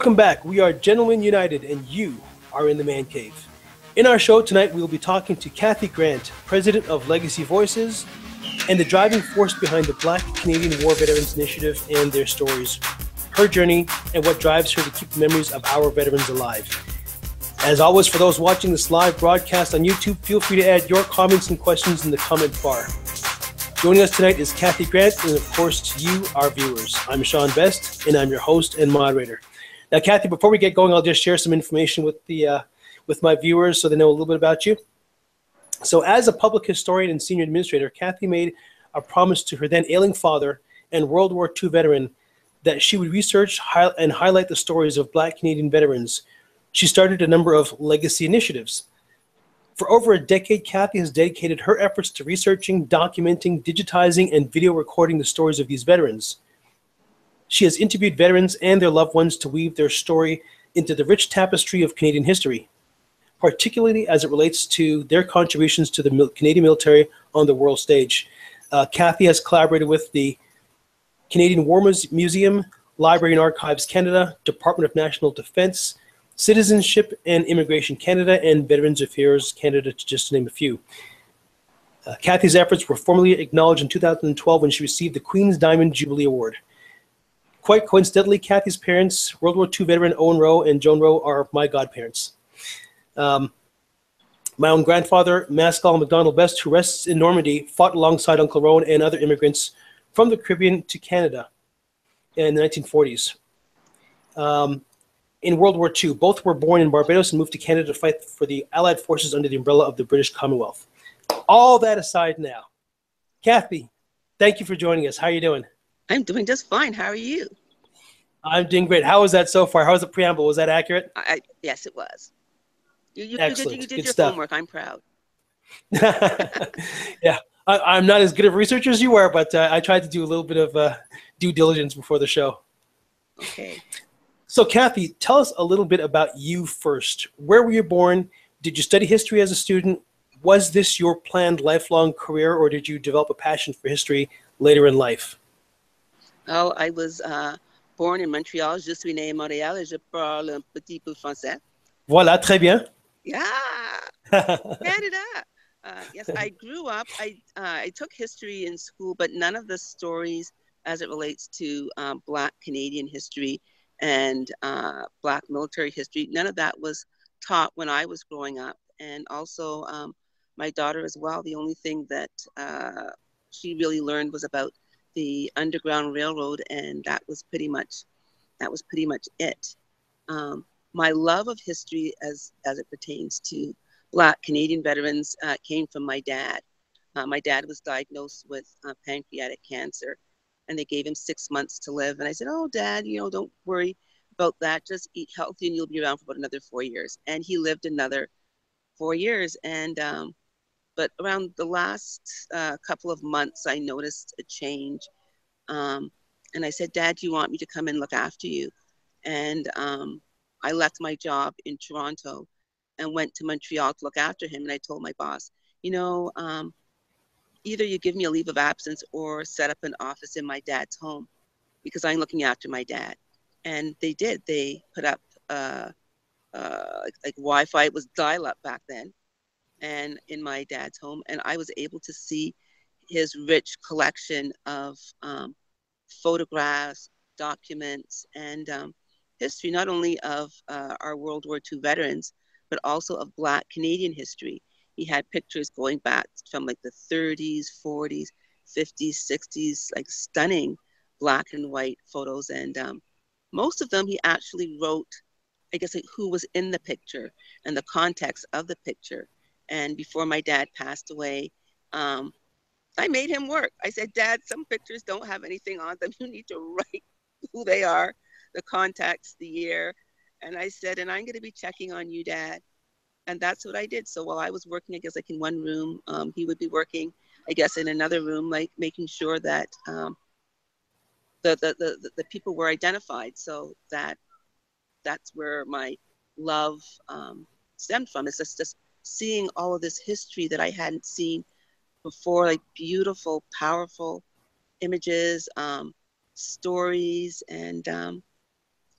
Welcome back. We are Gentlemen United, and you are in the Man Cave. In our show tonight, we will be talking to Kathy Grant, president of Legacy Voices, and the driving force behind the Black Canadian War Veterans Initiative and their stories, her journey, and what drives her to keep the memories of our veterans alive. As always, for those watching this live broadcast on YouTube, feel free to add your comments and questions in the comment bar. Joining us tonight is Kathy Grant, and of course, you, our viewers. I'm Sean Best, and I'm your host and moderator. Now, Kathy, before we get going, I'll just share some information with my viewers so they know a little bit about you. So as a public historian and senior administrator, Kathy made a promise to her then ailing father and World War II veteran that she would research and highlight the stories of Black Canadian veterans. She started a number of legacy initiatives. For over a decade, Kathy has dedicated her efforts to researching, documenting, digitizing, and video recording the stories of these veterans. She has interviewed veterans and their loved ones to weave their story into the rich tapestry of Canadian history, particularly as it relates to their contributions to the Canadian military on the world stage. Kathy has collaborated with the Canadian War Museum, Library and Archives Canada, Department of National Defence, Citizenship and Immigration Canada, and Veterans Affairs Canada, just to name a few. Kathy's efforts were formally acknowledged in 2012 when she received the Queen's Diamond Jubilee Award. Quite coincidentally, Kathy's parents, World War II veteran Owen Rowe and Joan Rowe, are my godparents. My own grandfather, Maskell MacDonald Best, who rests in Normandy, fought alongside Uncle Rowan and other immigrants from the Caribbean to Canada in the 1940s. In World War II, both were born in Barbados and moved to Canada to fight for the Allied forces under the umbrella of the British Commonwealth. All that aside now, Kathy, thank you for joining us. How are you doing? I'm doing just fine. How are you? I'm doing great. How was that so far? How was the preamble? Was that accurate? Yes, it was. You Excellent. did your homework. I'm proud. Yeah, I'm not as good of a researcher as you are, but I tried to do a little bit of due diligence before the show. Okay. So, Kathy, tell us a little bit about you first. Where were you born? Did you study history as a student? Was this your planned lifelong career, or did you develop a passion for history later in life? Oh, I was born in Montreal. Je suis né à Montréal et je parle un petit peu français. Voilà, très bien. Yeah, Canada. Yes, I grew up. I took history in school, but none of the stories as it relates to Black Canadian history and Black military history, none of that was taught when I was growing up. And also my daughter as well, the only thing that she really learned was about the Underground Railroad, and that was pretty much it. My love of history as it pertains to Black Canadian veterans came from my dad. My dad was diagnosed with pancreatic cancer, and they gave him 6 months to live. And I said, "Oh, Dad, don't worry about that. Just eat healthy and you'll be around for about another 4 years." And he lived another 4 years. And but around the last couple of months, I noticed a change. And I said, "Dad, do you want me to come and look after you?" And I left my job in Toronto and went to Montreal to look after him. And I told my boss, either you give me a leave of absence or set up an office in my dad's home because I'm looking after my dad. And they did. They put up like Wi-Fi. It was dial-up back then, and in my dad's home. And I was able to see his rich collection of photographs, documents, and history, not only of our World War II veterans, but also of Black Canadian history. He had pictures going back from like the 30s, 40s, 50s, 60s, like stunning black and white photos. And most of them, he actually wrote, I guess, like, who was in the picture and the context of the picture. And before my dad passed away, I made him work. I said, "Dad, some pictures don't have anything on them. You need to write who they are, the context, the year." And I said, "And I'm going to be checking on you, Dad." And that's what I did. So while I was working, I guess, like in one room, he would be working, I guess, in another room, like making sure that the people were identified. So that's where my love stemmed from. It's just seeing all of this history that I hadn't seen before, like beautiful, powerful images, stories, and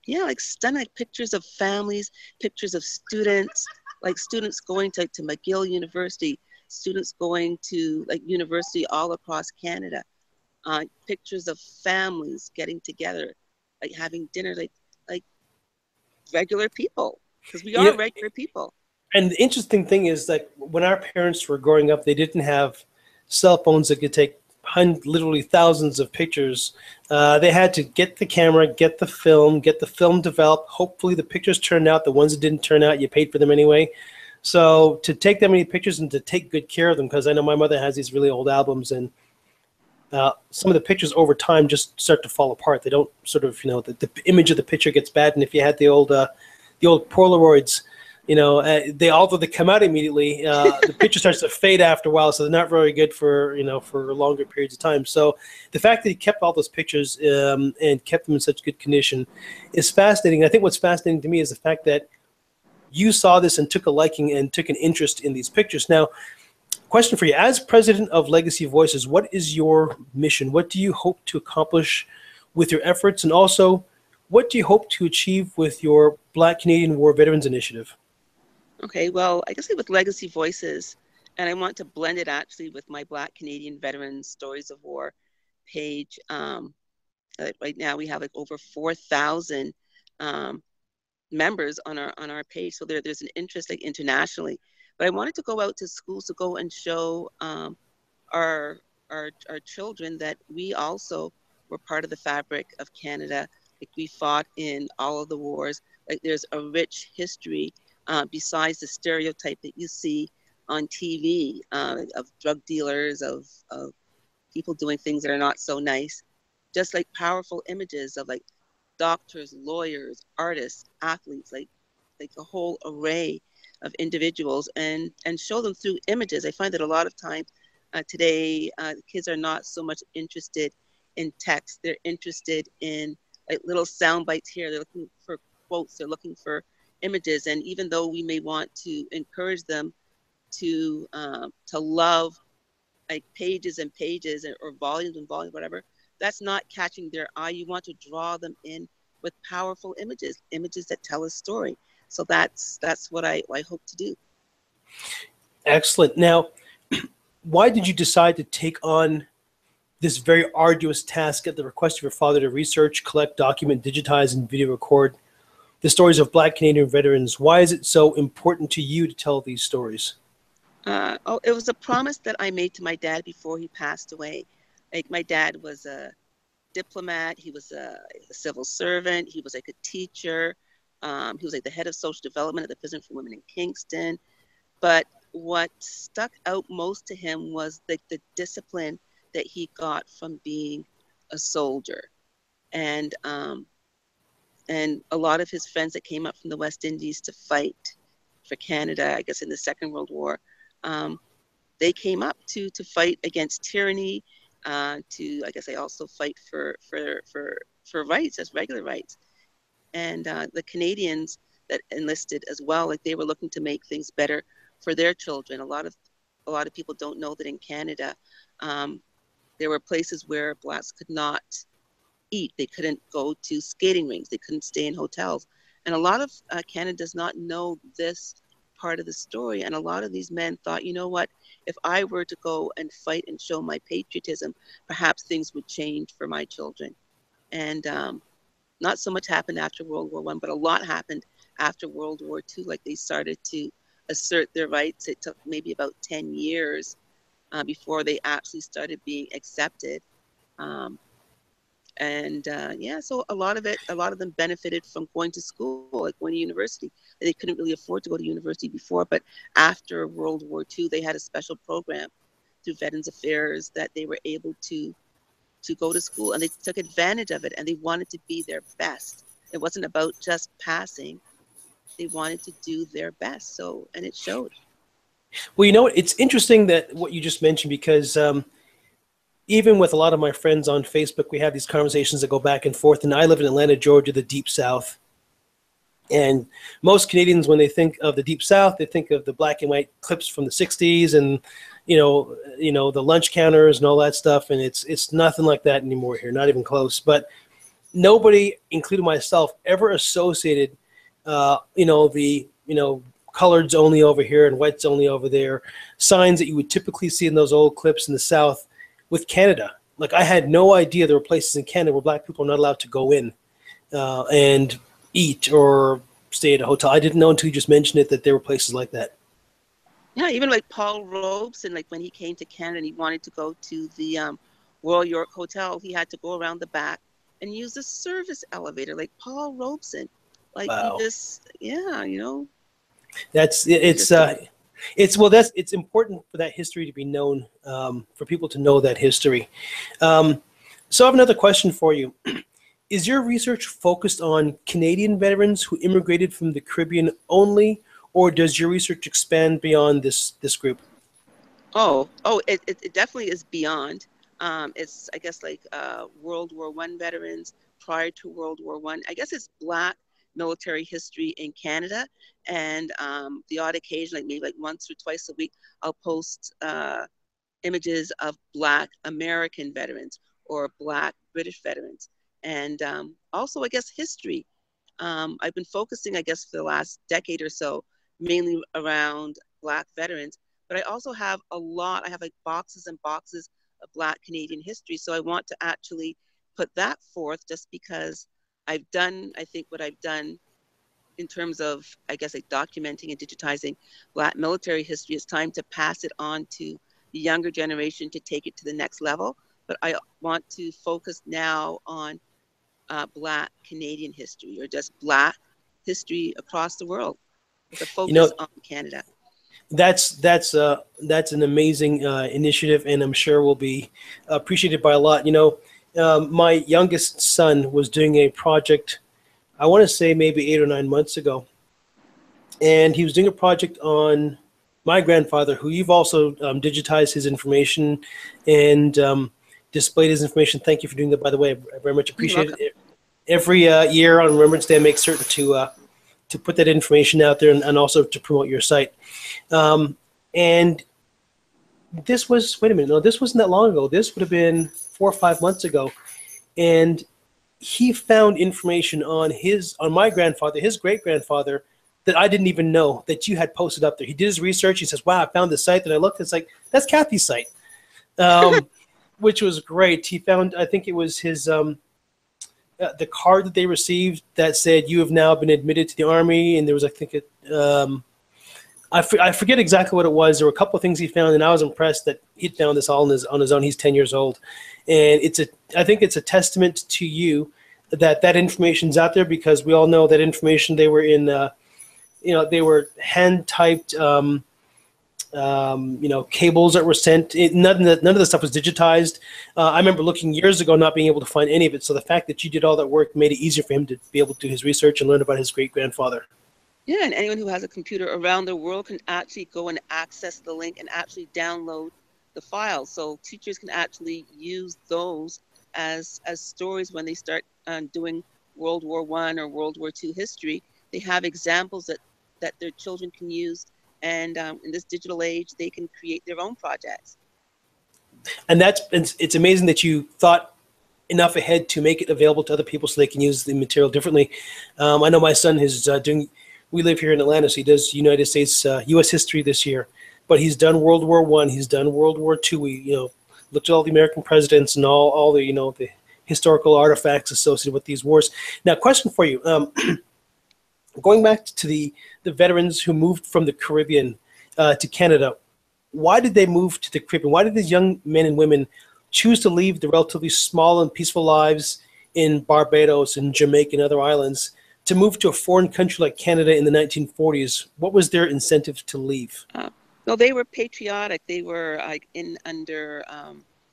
yeah, like stunning pictures of families, pictures of students, like students going to McGill University, students going to like university all across Canada, pictures of families getting together, like having dinner, like regular people, because we You are know, regular people. and the interesting thing is that when our parents were growing up, they didn't have cell phones that could take literally thousands of pictures. They had to get the camera, get the film developed. Hopefully, the pictures turned out. The ones that didn't turn out, you paid for them anyway. So to take that many pictures and to take good care of them, because I know my mother has these really old albums, and some of the pictures over time just start to fall apart. They don't sort of, the image of the picture gets bad. And if you had the old Polaroids, although they come out immediately, the picture starts to fade after a while, so they're not very good for longer periods of time. So the fact that he kept all those pictures and kept them in such good condition is fascinating. I think what's fascinating to me is the fact that you saw this and took a liking and took an interest in these pictures. Now, question for you: as president of Legacy Voices, what is your mission? What do you hope to accomplish with your efforts, and also, what do you hope to achieve with your Black Canadian War Veterans Initiative? Okay, well, I guess with Legacy Voices, and I want to blend it actually with my Black Canadian Veterans Stories of War page. Right now we have like over 4,000 members on our page, so there's an interest like internationally. But I wanted to go out to schools to go and show our children that we also were part of the fabric of Canada. Like we fought in all of the wars. Like there's a rich history besides the stereotype that you see on TV of drug dealers, of people doing things that are not so nice. Just like powerful images of like doctors, lawyers, artists, athletes, like a whole array of individuals, and show them through images. I find that a lot of times today, kids are not so much interested in text. They're interested in like little sound bites here. They're looking for quotes. They're looking for images. And even though we may want to encourage them to love like pages and pages or volumes and volumes, whatever, that's not catching their eye. You want to draw them in with powerful images that tell a story. So that's what I hope to do. Excellent. Now, why did you decide to take on this very arduous task at the request of your father to research, collect, document, digitize, and video record the stories of Black Canadian veterans? Why is it so important to you to tell these stories? It was a promise that I made to my dad before he passed away. Like my dad was a diplomat. He was a civil servant. He was like a teacher. He was like the head of social development at the Prison for Women in Kingston. But what stuck out most to him was like the discipline that he got from being a soldier. And a lot of his friends that came up from the West Indies to fight for Canada, I guess in the Second World War, they came up to fight against tyranny, to, I guess, they also fight for rights, as regular rights. And the Canadians that enlisted as well, like they were looking to make things better for their children. A lot of people don't know that in Canada, there were places where Blacks could not eat. They couldn't go to skating rinks. They couldn't stay in hotels. And a lot of Canada does not know this part of the story. And a lot of these men thought, you know what, if I were to go and fight and show my patriotism, perhaps things would change for my children. And not so much happened after World War I, but a lot happened after World War II. Like they started to assert their rights. It took maybe about 10 years before they actually started being accepted. So a lot of them benefited from going to school, like going to university. They couldn't really afford to go to university before, but after World War II, they had a special program through Veterans Affairs that they were able to go to school, and they took advantage of it, and they wanted to be their best. It wasn't about just passing. They wanted to do their best, and it showed. Well, it's interesting that what you just mentioned, because even with a lot of my friends on Facebook, we have these conversations that go back and forth. And I live in Atlanta, Georgia, the Deep South. And most Canadians, when they think of the Deep South, they think of the black and white clips from the 60s and, the lunch counters and all that stuff. And it's nothing like that anymore here, not even close. But nobody, including myself, ever associated, the coloreds only over here and whites only over there, signs that you would typically see in those old clips in the South with Canada. Like, I had no idea there were places in Canada where black people are not allowed to go in and eat or stay at a hotel. I didn't know until you just mentioned it that there were places like that. Yeah, even like Paul Robeson, like when he came to Canada and he wanted to go to the Royal York Hotel, he had to go around the back and use the service elevator, like Paul Robeson. Like, Wow. That's it's important for that history to be known, for people to know that history. So I have another question for you. Is your research focused on Canadian veterans who immigrated from the Caribbean only, or does your research expand beyond this group? It definitely is beyond. It's, I guess, like World War I veterans prior to World War I. I guess it's Black military history in Canada, and the odd occasion, like maybe like once or twice a week, I'll post images of Black American veterans or Black British veterans, and also, I guess, history. I've been focusing, I guess, for the last decade or so, mainly around Black veterans, but I also have I have like boxes and boxes of Black Canadian history. So I want to actually put that forth, just because I've done, I think, what I've done in terms of, I guess, like documenting and digitizing Black military history. It's time to pass it on to the younger generation to take it to the next level. But I want to focus now on Black Canadian history, or just Black history across the world, with a focus on Canada. That's an amazing initiative, and I'm sure will be appreciated by a lot. My youngest son was doing a project, I want to say maybe 8 or 9 months ago, and he was doing a project on my grandfather, who you've also digitized his information and displayed his information. Thank you for doing that, by the way. I very much appreciate it. Every year on Remembrance Day, I make certain to put that information out there, and also to promote your site. And this was, wait a minute, no, this wasn't that long ago. This would have been 4 or 5 months ago. And he found information on my grandfather, his great-grandfather, that I didn't even know that you had posted up there. He did his research. He says, wow, I found this site. And I looked, it's like, that's Kathy's site, which was great. He found, I think it was his, the card that they received that said, you have now been admitted to the Army. And there was, I think, I forget exactly what it was. There were a couple of things he found, and I was impressed that he'd found this all on his own. He's 10 years old. And I think it's a testament to you that information's out there, because we all know that information, they were in, they were hand-typed, cables that were sent. None of the stuff was digitized. I remember looking years ago, not being able to find any of it. So the fact that you did all that work made it easier for him to be able to do his research and learn about his great-grandfather. Yeah, and anyone who has a computer around the world can actually go and access the link and actually download the file. So teachers can actually use those as stories when they start doing World War I or World War II history. They have examples that their children can use, and in this digital age, they can create their own projects. And it's amazing that you thought enough ahead to make it available to other people so they can use the material differently. I know my son is doing. We live here in Atlanta, so he does United States, U.S. history this year. But he's done World War I, he's done World War II. We, looked at all the American presidents and all the, the historical artifacts associated with these wars. Now, question for you: going back to the veterans who moved from the Caribbean to Canada, why did they move to the Caribbean? Why did these young men and women choose to leave the relatively small and peaceful lives in Barbados and Jamaica and other islands to move to a foreign country like Canada in the 1940s? What was their incentive to leave? Well, they were patriotic. They were under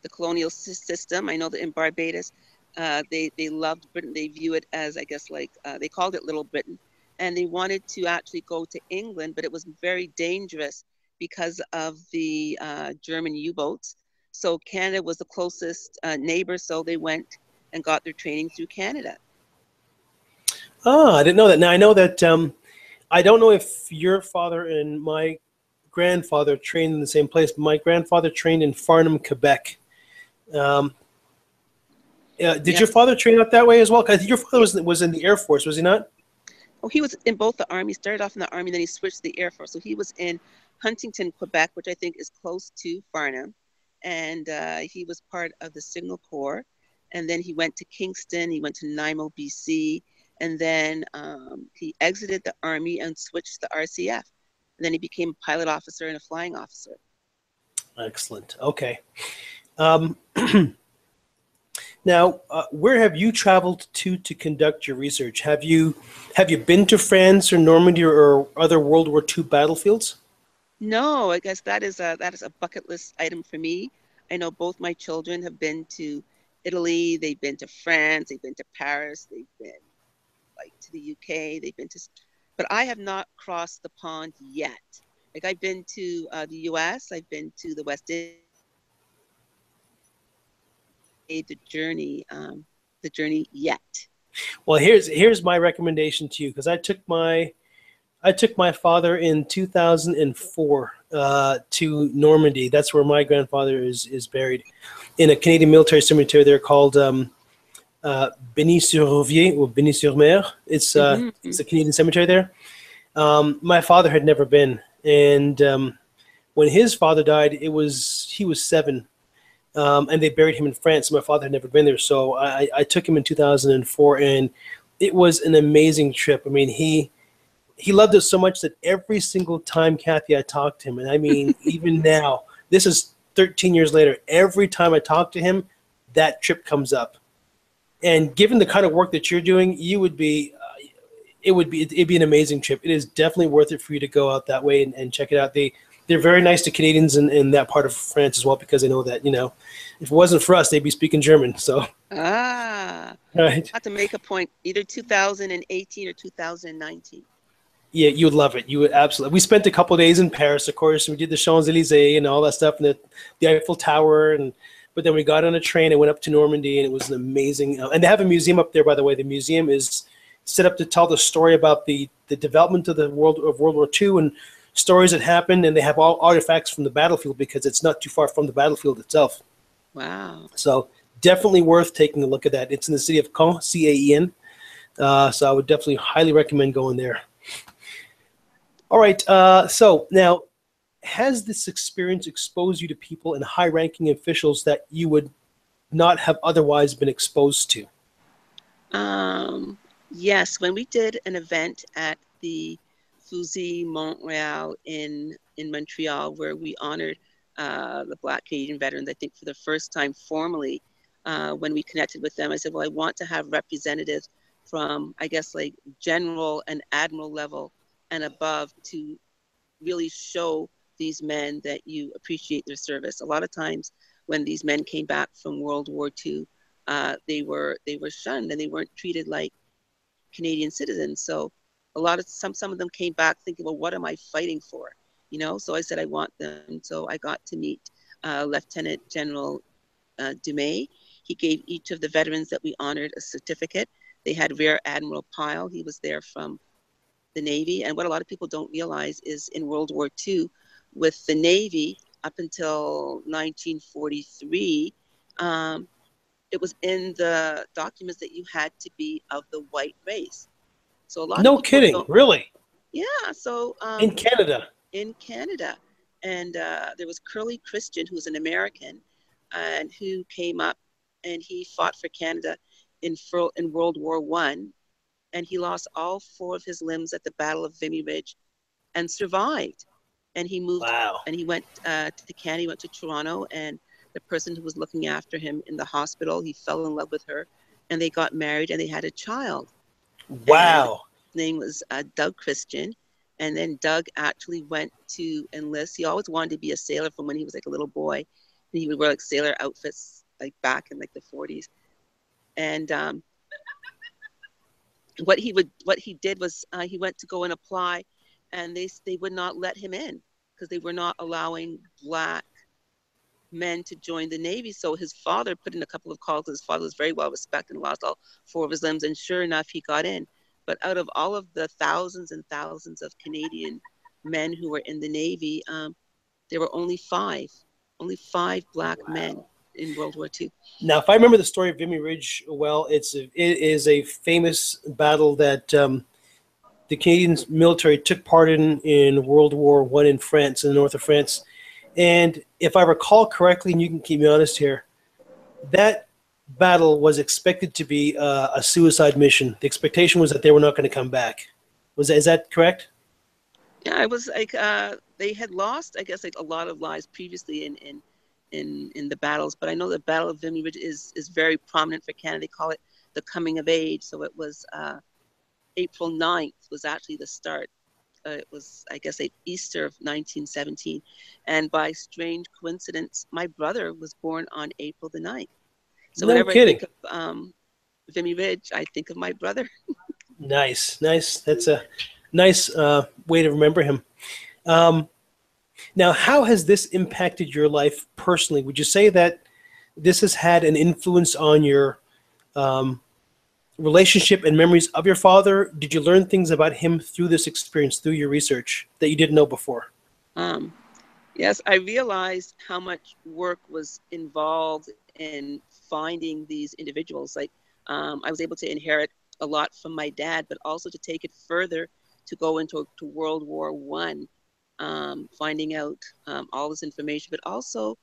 the colonial system. I know that in Barbados, they loved Britain. They view it as, I guess, like they called it Little Britain. And they wanted to actually go to England, but it was very dangerous because of the German U-boats. So Canada was the closest neighbor, so they went and got their training through Canada. Oh, I didn't know that. Now, I know that I don't know if your father and my grandfather trained in the same place, but my grandfather trained in Farnham, Quebec. Did your Yes. father train out that way as well? Because your father was in the Air Force, was he not? Oh, he was in both the Army. Started off in the Army, then he switched to the Air Force. So he was in Huntington, Quebec, which I think is close to Farnham. And he was part of the Signal Corps. And then he went to Kingston. He went to Nanaimo, BC. And then he exited the Army and switched to the RCF. And then he became a pilot officer and a flying officer. Excellent. Okay. Um, Now, where have you traveled to conduct your research? Have you been to France or Normandy or other World War II battlefields? No, I guess that is a bucket list item for me. I know both my children have been to Italy, they've been to France, they've been to Paris, they've been like to the UK, they've been to, but I have not crossed the pond yet. Like I've been to the US, I've been to the West Indies, the journey yet. Well, here's my recommendation to you because I took my father in 2004 to Normandy. That's where my grandfather is buried in a Canadian military cemetery. They're called Beny-sur-Rivière or Beny-sur-Mer. It's a Canadian cemetery there. My father had never been, and when his father died, he was 7, and they buried him in France. My father had never been there, so I took him in 2004, and it was an amazing trip. I mean, he loved it so much that every single time, Kathy, I talked to him, and I mean, even now, this is 13 years later, every time I talk to him, that trip comes up. And given the kind of work that you're doing, it'd be an amazing trip. It is definitely worth it for you to go out that way and check it out. They're very nice to Canadians in that part of France as well, because they know that, if it wasn't for us, they'd be speaking German. So, right. I have to make a point, either 2018 or 2019. Yeah, you would love it. You would absolutely. We spent a couple of days in Paris, of course. We did the Champs-Élysées and all that stuff, and the Eiffel Tower, but then we got on a train and went up to Normandy, and it was an amazing. And they have a museum up there, by the way. The museum is set up to tell the story about the development of World War II and stories that happened, and they have all artifacts from the battlefield because it's not too far from the battlefield itself. Wow. So definitely worth taking a look at that. It's in the city of Caen, C-A-E-N. So I would definitely highly recommend going there. All right. So now, has this experience exposed you to people and high-ranking officials that you would not have otherwise been exposed to? Yes, when we did an event at the Fusée Montreal in Montreal, where we honored the Black Canadian veterans, I think for the first time formally, when we connected with them, I said, well, I want to have representatives from, I guess, like general and admiral level and above to really show these men that you appreciate their service. A lot of times when these men came back from World War II, they were shunned and they weren't treated like Canadian citizens. So some of them came back thinking, well, what am I fighting for? So I said, I want them. So I got to meet Lieutenant General Dumais. He gave each of the veterans that we honored a certificate. They had Rear Admiral Pyle. He was there from the Navy. And what a lot of people don't realize is in World War II, with the Navy up until 1943, it was in the documents that you had to be of the white race. So a lot No of people kidding, really? Yeah. So In Canada. In Canada, and there was Curly Christian, who was an American, and who came up and he fought for Canada in World War I, and he lost all 4 of his limbs at the Battle of Vimy Ridge, and survived. And he moved. Wow. And he went to Canada. He went to Toronto, and the person who was looking after him in the hospital, he fell in love with her, and they got married, and they had a child. Wow. And his name was Doug Christian. And then Doug actually went to enlist. He always wanted to be a sailor from when he was like a little boy. And he would wear like sailor outfits like back in like the 40s. And what he did was he went to go and apply, and they would not let him in because they were not allowing Black men to join the Navy. So his father put in a couple of calls. His father was very well respected and lost all 4 of his limbs. And sure enough, he got in. But out of all of the thousands and thousands of Canadian men who were in the Navy, there were only 5 Black men in World War II. Now, if I remember the story of Vimy Ridge well, it is a famous battle that the Canadian military took part in World War I in France, in the north of France. And if I recall correctly, and you can keep me honest here, that battle was expected to be a suicide mission. The expectation was that they were not going to come back. Is that correct? Yeah, it was like they had lost, I guess, like a lot of lives previously in the battles. But I know the Battle of Vimy Ridge is very prominent for Canada. They call it the coming of age. So it was April 9th was actually the start. It was, I guess, Easter of 1917. And by strange coincidence, my brother was born on April the 9th. So No whenever kidding. I think of Vimy Ridge, I think of my brother. Nice. That's a nice way to remember him. Now, how has this impacted your life personally? Would you say that this has had an influence on your relationship and memories of your father? Did you learn things about him through this experience, through your research that you didn't know before? Yes, I realized how much work was involved in finding these individuals. Like, I was able to inherit a lot from my dad, but also to take it further to go into World War I, finding out all this information, but also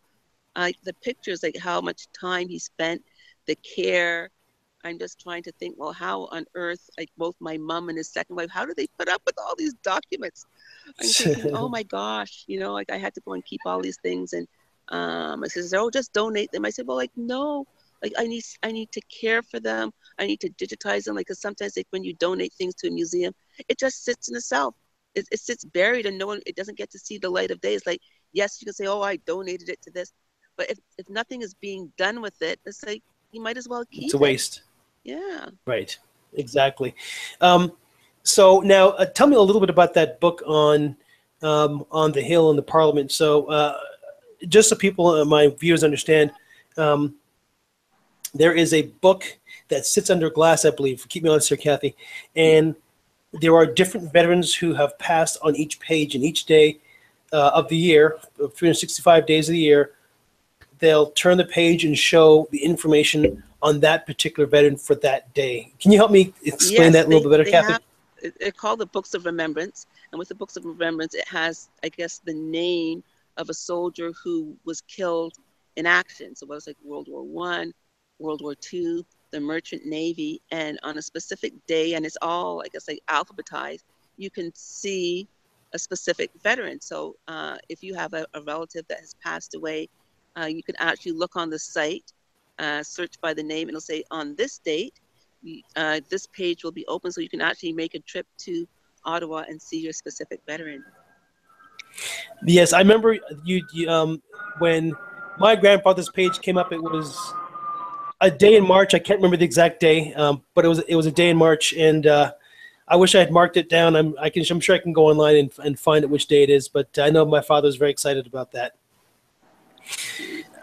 the pictures, like how much time he spent, the care. I'm just trying to think, well, how on earth, like both my mom and his second wife, how do they put up with all these documents? I'm thinking, oh my gosh, like I had to go and keep all these things. And I said, oh, just donate them. I said, well, like, no, like I need to care for them. I need to digitize them. Like, cause sometimes like when you donate things to a museum, it just sits in itself. It sits buried and no one, it doesn't get to see the light of day. It's like, yes, you can say, oh, I donated it to this. But if nothing is being done with it, it's like, you might as well keep it. It's a waste. Yeah. Right. Exactly. So now tell me a little bit about that book on the Hill and the Parliament. So just so people, my viewers understand, there is a book that sits under glass, I believe. Keep me honest here, Kathy. And there are different veterans who have passed on each page, and each day of the year, 365 days of the year, they'll turn the page and show the information on that particular veteran for that day. Can you help me explain that a little bit better, Kathy? It's called the Books of Remembrance. And with the Books of Remembrance, it has, I guess, the name of a soldier who was killed in action. So it was like World War I, World War II, the Merchant Navy, and on a specific day, and it's all, I guess, like alphabetized, you can see a specific veteran. So if you have a relative that has passed away, you can actually look on the site, search by the name, and it'll say on this date, this page will be open, so you can actually make a trip to Ottawa and see your specific veteran. Yes, I remember you when my grandfather's page came up. It was a day in March. I can't remember the exact day, but it was a day in March, and I wish I had marked it down. I'm sure I can go online and find out which day it is. But I know my father was very excited about that.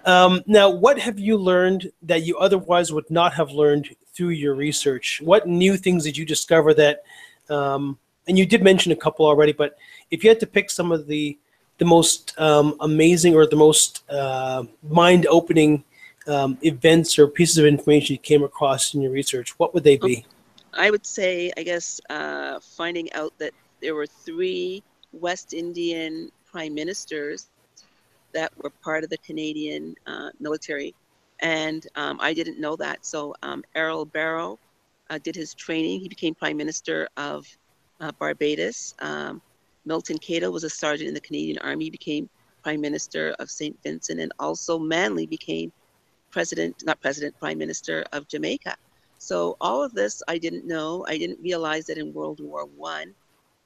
Now, what have you learned that you otherwise would not have learned through your research? What new things did you discover that, and you did mention a couple already, but if you had to pick some of the most amazing or the most mind-opening events or pieces of information you came across in your research, what would they be? I would say, I guess, finding out that there were 3 West Indian prime ministers that were part of the Canadian military. And I didn't know that. So Errol Barrow did his training. He became Prime Minister of Barbados. Milton Cato was a sergeant in the Canadian Army. He became Prime Minister of St. Vincent. And also Manley became Prime Minister of Jamaica. So all of this I didn't know. I didn't realize that in World War I,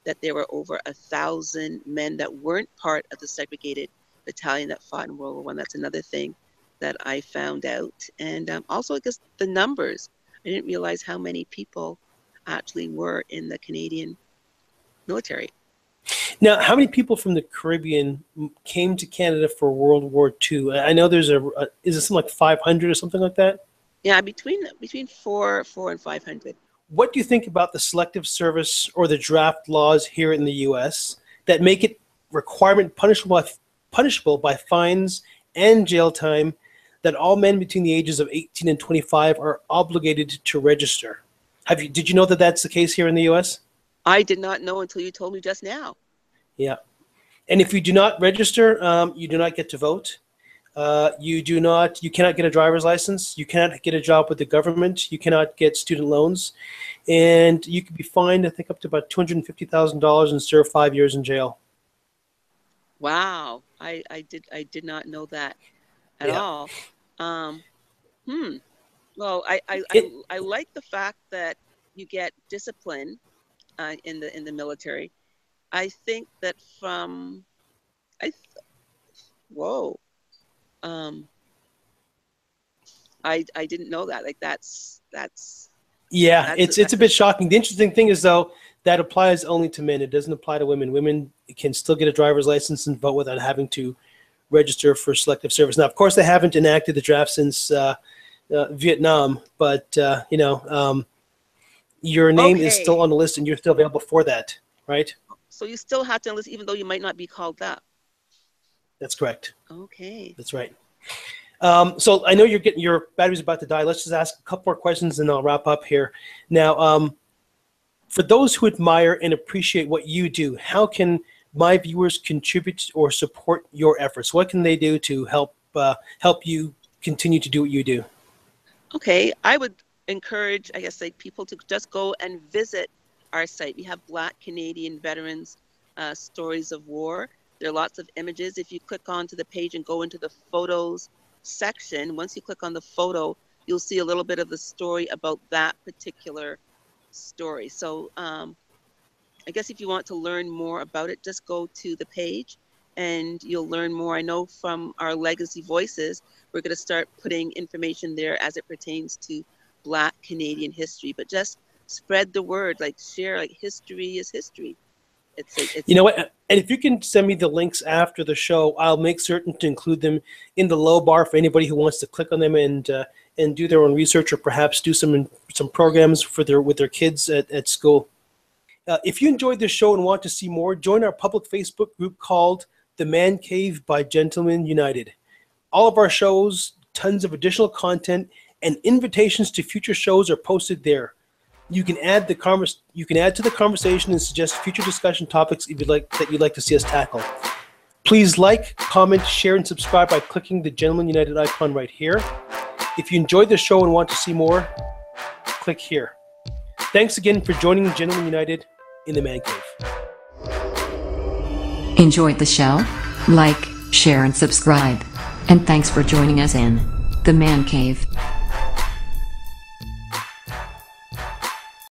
that there were over 1,000 men that weren't part of the segregated battalion that fought in World War I. That's another thing that I found out. And also, I guess, the numbers. I didn't realize how many people actually were in the Canadian military. Now, how many people from the Caribbean came to Canada for World War II? I know there's is it something like 500 or something like that? Yeah, between 400 and 500. What do you think about the Selective Service or the draft laws here in the U.S. that make it punishable by fines and jail time that all men between the ages of 18 and 25 are obligated to register. Did you know that that's the case here in the U.S.? I did not know until you told me just now. Yeah. And if you do not register, you do not get to vote. You cannot get a driver's license. You cannot get a job with the government. You cannot get student loans. And you could be fined, I think, up to about $250,000 and serve 5 years in jail. Wow. I did not know that at all. Well, I like the fact that you get discipline in the military. I think that I didn't know that. Like that's it's a bit shocking. The interesting thing is, though, that applies only to men. It doesn't apply to women. Women can still get a driver's license and vote without having to register for selective service. Now, of course, they haven't enacted the draft since Vietnam, but your name is still on the list and you're still available for that, right? So you still have to enlist even though you might not be called up. That's correct. Okay. That's right. So I know your battery's about to die. Let's just ask a couple more questions and I'll wrap up here. Now, for those who admire and appreciate what you do, how can my viewers contribute or support your efforts? What can they do to help you continue to do what you do? Okay, I would encourage, I guess, like people to just go and visit our site. We have Black Canadian Veterans Stories of War. There are lots of images. If you click onto the page and go into the photos section, once you click on the photo, you'll see a little bit of the story about that particular story. So I guess if you want to learn more about it, just go to the page and you'll learn more. I know from our Legacy Voices, we're going to start putting information there as it pertains to Black Canadian history, but just spread the word, like share, like history is history. You know what? And if you can send me the links after the show, I'll make certain to include them in the low bar for anybody who wants to click on them and do their own research or perhaps do some programs with their kids at school. If you enjoyed this show and want to see more, join our public Facebook group called The Man Cave by Gentlemen United. All of our shows, tons of additional content, and invitations to future shows are posted there. You can add to the conversation and suggest future discussion topics you'd like to see us tackle. Please like, comment, share, and subscribe by clicking the Gentlemen United icon right here. If you enjoyed the show and want to see more, click here. Thanks again for joining Gentlemen United in the Man Cave. Enjoyed the show? Like, share, and subscribe. And thanks for joining us in the Man Cave.